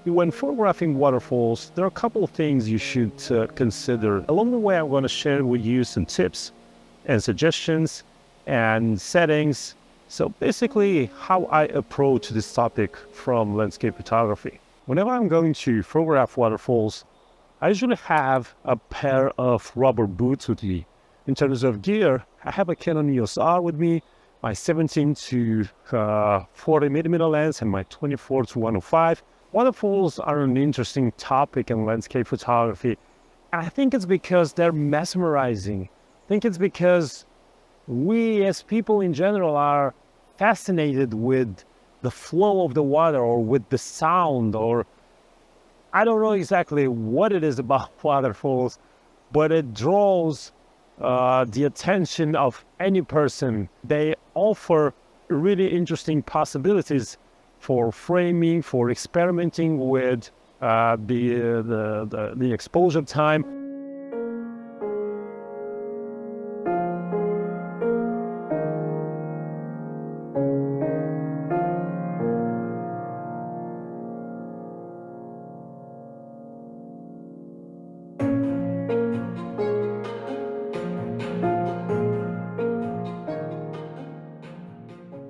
When photographing waterfalls, there are a couple of things you should consider. Along the way, I'm going to share with you some tips and suggestions and settings. So basically, how I approach this topic from landscape photography. Whenever I'm going to photograph waterfalls, I usually have a pair of rubber boots with me. In terms of gear, I have a Canon EOS R with me, my 17 to 40 millimeter lens, and my 24 to 105. Waterfalls are an interesting topic in landscape photography. And I think it's because they're mesmerizing. I think it's because we as people in general are fascinated with the flow of the water or with the sound, or I don't know exactly what it is about waterfalls, but it draws the attention of any person. They offer really interesting possibilities for framing, for experimenting with the exposure time.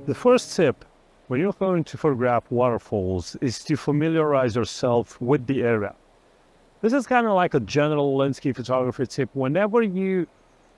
The first tip when you're going to photograph waterfalls is to familiarize yourself with the area. This is kind of like a general landscape photography tip. Whenever you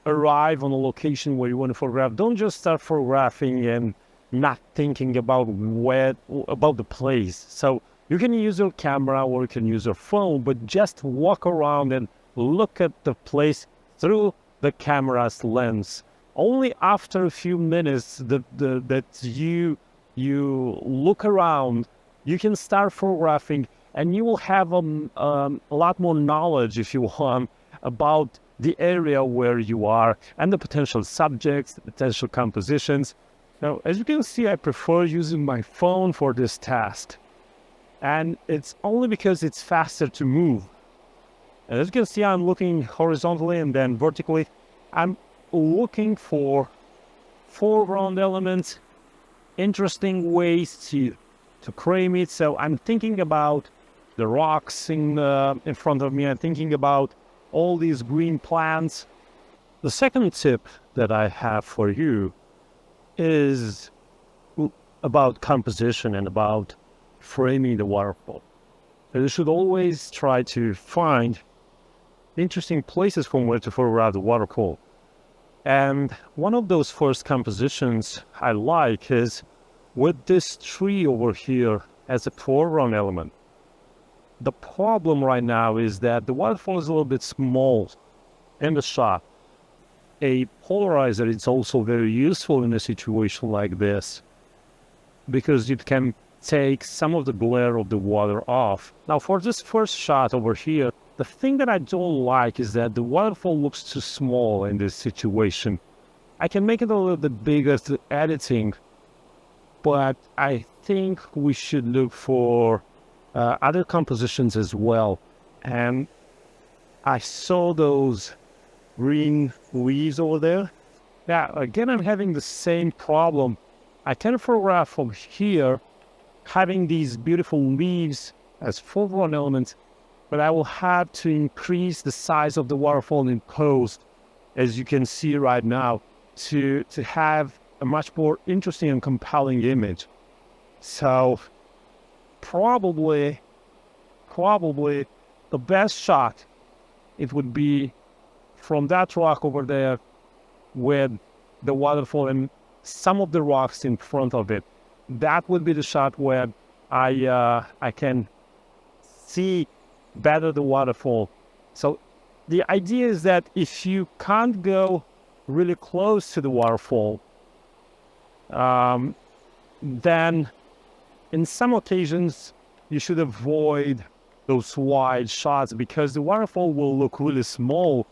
arrive on a location where you want to photograph, don't just start photographing and not thinking about the place. So you can use your camera or you can use your phone, but just walk around and look at the place through the camera's lens. Only after a few minutes that you look around, you can start photographing, and you will have a lot more knowledge, if you want, about the area where you are and the potential subjects, the potential compositions. Now, as you can see, I prefer using my phone for this task, and it's only because it's faster to move. And as you can see, I'm looking horizontally and then vertically. I'm looking for foreground elements, interesting ways to frame it. So I'm thinking about the rocks in front of me. I'm thinking about all these green plants. The second tip that I have for you is about composition and about framing the waterfall. And you should always try to find interesting places from where to photograph the waterfall. And one of those first compositions I like is with this tree over here as a foreground element. The problem right now is that the waterfall is a little bit small in the shot. A polarizer is also very useful in a situation like this because it can take some of the glare of the water off. Now for this first shot over here, the thing that I don't like is that the waterfall looks too small in this situation. I can make it a little bit bigger through editing, but I think we should look for other compositions as well. And I saw those green leaves over there. Now, again, I'm having the same problem. I can photograph from here, having these beautiful leaves as foreground elements, but I will have to increase the size of the waterfall in post, as you can see right now, to have a much more interesting and compelling image. So probably the best shot, it would be from that rock over there with the waterfall and some of the rocks in front of it. That would be the shot where I can see better the waterfall. So the idea is that if you can't go really close to the waterfall, then in some occasions you should avoid those wide shots because the waterfall will look really small.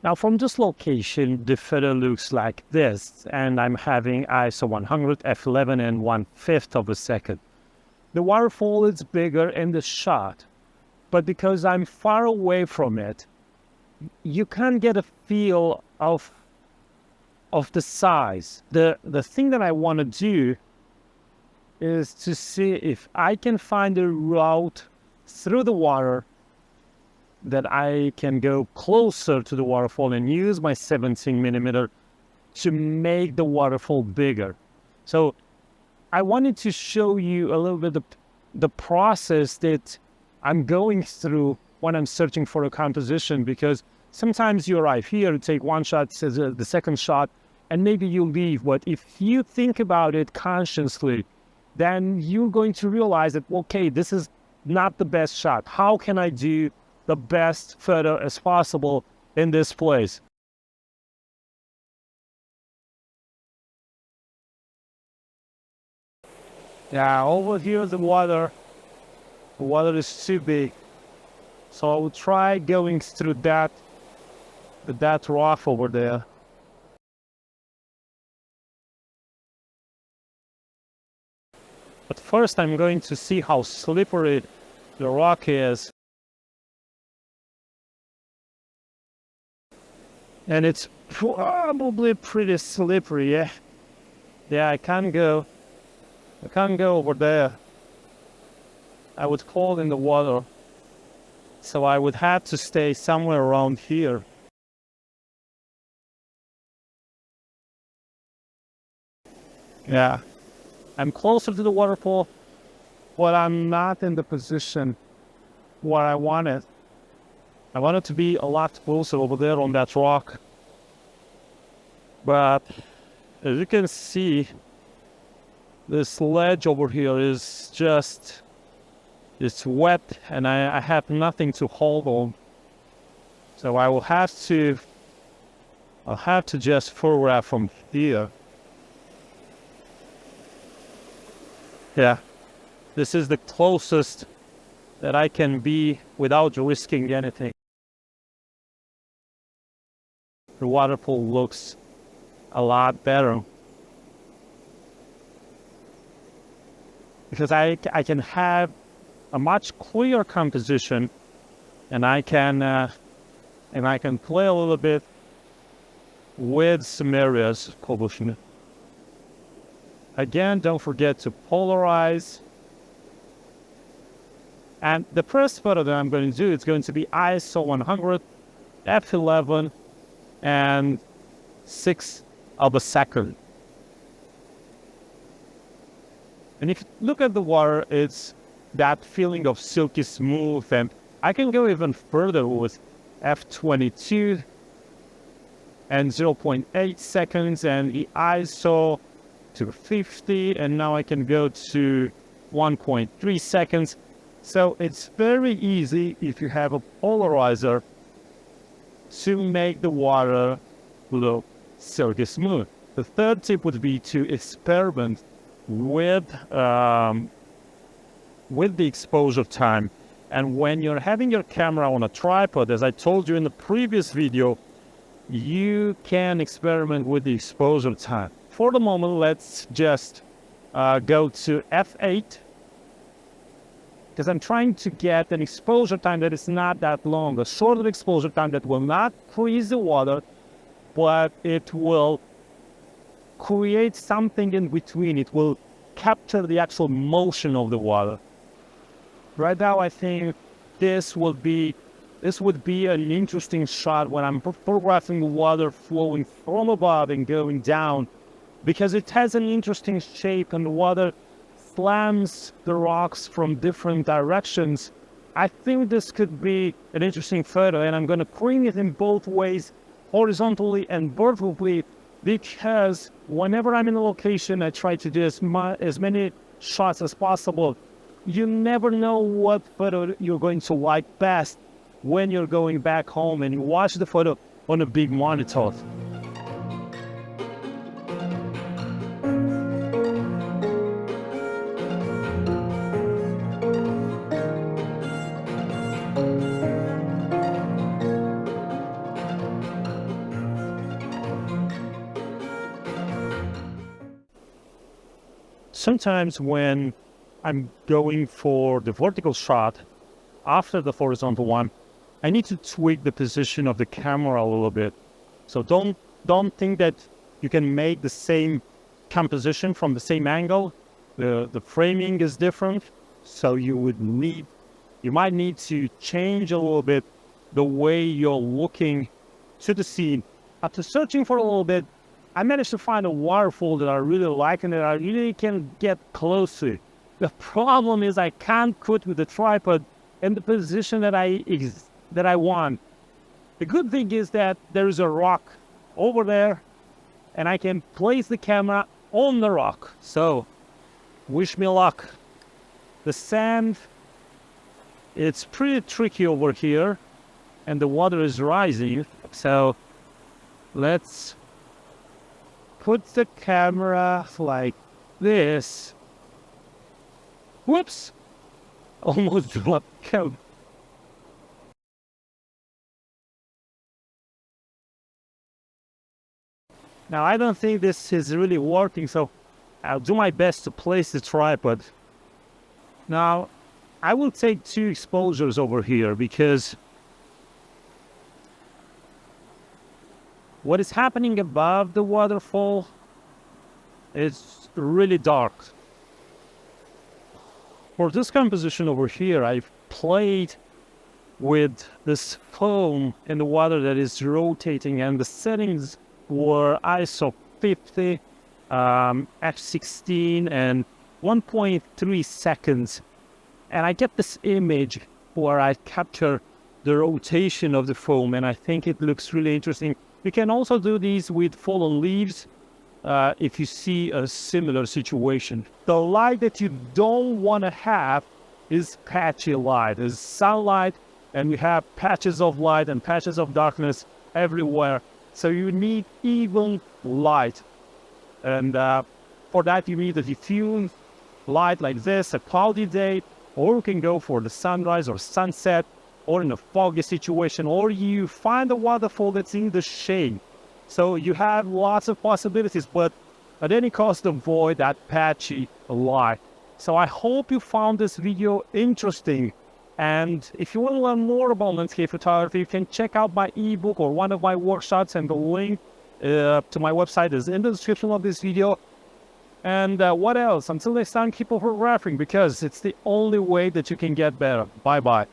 Now from this location, the photo looks like this, and I'm having ISO 100, f11 and 1/5 of a second. the waterfall is bigger in the shot, but because I'm far away from it, you can't get a feel of the size. The thing that I want to do is to see if I can find a route through the water that I can go closer to the waterfall and use my 17mm to make the waterfall bigger. So I wanted to show you a little bit of the process that I'm going through when I'm searching for a composition, because sometimes you arrive here, take one shot, the second shot, and maybe you leave. But if you think about it consciously, then you're going to realize that, okay, this is not the best shot. How can I do the best photo as possible in this place? Yeah, over here the water is too big. So I will try going through that rock over there. But first I'm going to see how slippery the rock is. And it's probably pretty slippery, yeah. Yeah, I can't go over there. I would fall in the water. So I would have to stay somewhere around here. Yeah. I'm closer to the waterfall, but I'm not in the position where I want it. I want it to be a lot closer over there on that rock. But as you can see, this ledge over here is just, it's wet, and I have nothing to hold on. So I'll have to just photograph from here. Yeah, this is the closest that I can be without risking anything. The waterfall looks a lot better because I can have a much clearer composition, and I can play a little bit with some areas of pollution. Again, don't forget to polarize. And the first photo that I'm going to do is going to be ISO 100, f11, and 6 of a second. And if you look at the water, it's that feeling of silky smooth, and I can go even further with f22 and 0.8 seconds, and the ISO to 50, and now I can go to 1.3 seconds. So it's very easy, if you have a polarizer, to make the water look silky smooth. The third tip would be to experiment with the exposure time. And when you're having your camera on a tripod, as I told you in the previous video, you can experiment with the exposure time. For the moment, let's just go to f8, because I'm trying to get an exposure time that is not that long, a shorter exposure time that will not freeze the water, but it will create something in between. It will capture the actual motion of the water. Right now, I think this would be an interesting shot when I'm photographing the water flowing from above and going down, because it has an interesting shape and the water slams the rocks from different directions. I think this could be an interesting photo, and I'm going to bring it in both ways, horizontally and vertically, because whenever I'm in a location, I try to do as many shots as possible. You never know what photo you're going to like best when you're going back home and you watch the photo on a big monitor. Sometimes when I'm going for the vertical shot after the horizontal one, I need to tweak the position of the camera a little bit. So don't think that you can make the same composition from the same angle. The framing is different, so you might need to change a little bit the way you're looking to the scene. After searching for a little bit, I managed to find a waterfall that I really like and that I really can get close to. The problem is I can't put with the tripod in the position that I want. The good thing is that there is a rock over there and I can place the camera on the rock. So wish me luck. The sand, it's pretty tricky over here and the water is rising. So let's put the camera like this. Whoops! Almost dropped camera. Now I don't think this is really working, so I'll do my best to place the tripod. Now I will take 2 exposures over here because what is happening above the waterfall is really dark. For this composition over here, I've played with this foam in the water that is rotating, and the settings were ISO 50, f16, and 1.3 seconds. And I get this image where I capture the rotation of the foam, and I think it looks really interesting. You can also do these with fallen leaves if you see a similar situation. The light that you don't want to have is patchy light. There's sunlight, and we have patches of light and patches of darkness everywhere. So you need even light. And for that, you need a diffuse light like this, a cloudy day, or you can go for the sunrise or sunset, or in a foggy situation, or you find a waterfall that's in the shade. So you have lots of possibilities, but at any cost, avoid that patchy light. So I hope you found this video interesting. And if you want to learn more about landscape photography, you can check out my ebook or one of my workshops, and the link to my website is in the description of this video. And what else? Until next time, keep photographing, because it's the only way that you can get better. Bye-bye.